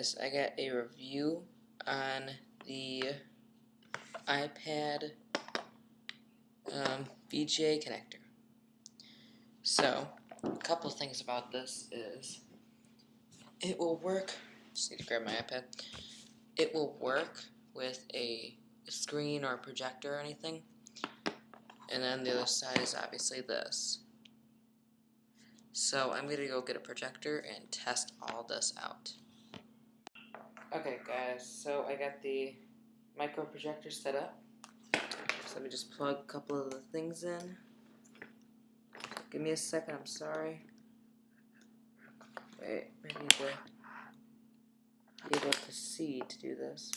guys, I got a review on the iPad VGA connector. So, a couple things about this is it will work. Just need to grab my iPad. It will work with a screen or a projector or anything. And then the other side is obviously this. So I'm going to go get a projector and test all this out. Okay guys, so I got the micro projector set up. So let me just plug a couple of the things in. Give me a second, I'm sorry. Wait, I need to be able to see to do this.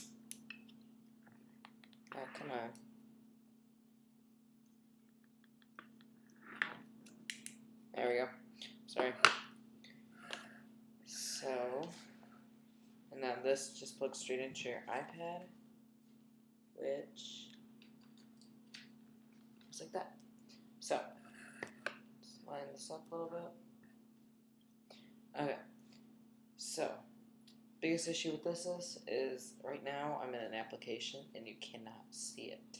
Oh, come on. There we go. Sorry. So, and now this just plugs straight into your iPad, which looks like that. So, let's line this up a little bit. Okay. So, biggest issue with this is right now I'm in an application and you cannot see it.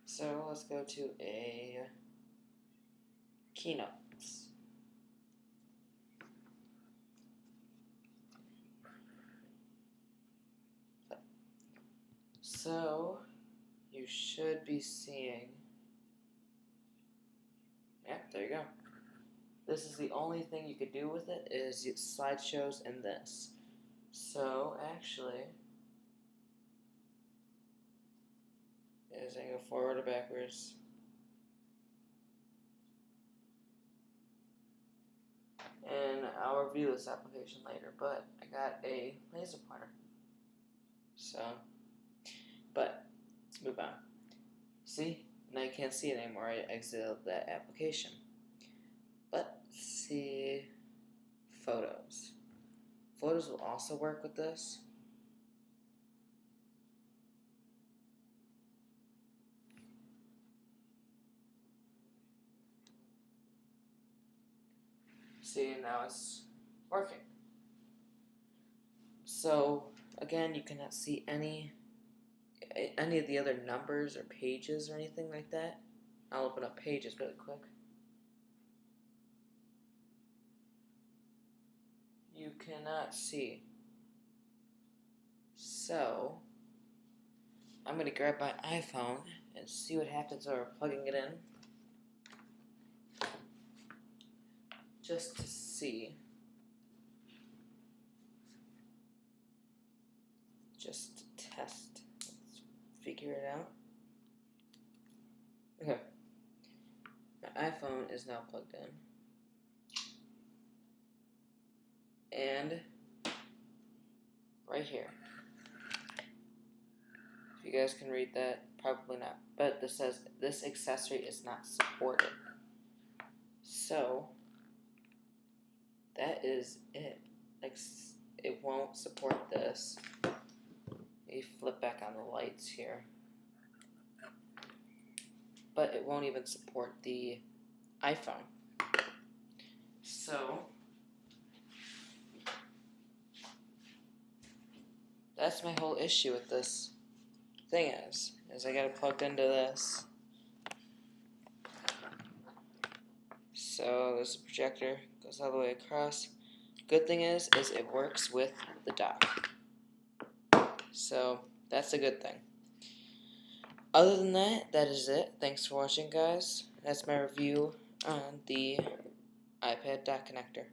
So let's go to a Keynote. So you should be seeing, there you go. This is the only thing you could do with it is slideshows and this. So actually, is I go forward or backwards. And I'll review this application later, but I got a laser pointer. So, but let's move on. See, now you can't see it anymore. I exited that application. But let's see photos. Photos will also work with this. See, now it's working. So again, you cannot see any of the other numbers or pages or anything like that. I'll open up Pages really quick. You cannot see. So I'm going to grab my iPhone and see what happens while we're plugging it in. Just to see. Just to test. Let's figure it out. Okay. My iPhone is now plugged in. And right here. If you guys can read that, probably not. But this says this accessory is not supported. So that is it. Like, it won't support this. Let me flip back on the lights here. But it won't even support the iPhone. So that's my whole issue with this thing is I got it plugged into this. So there's a projector, goes all the way across. Good thing is it works with the dock. So that's a good thing. Other than that, that is it. Thanks for watching, guys. That's my review on the iPad dock connector.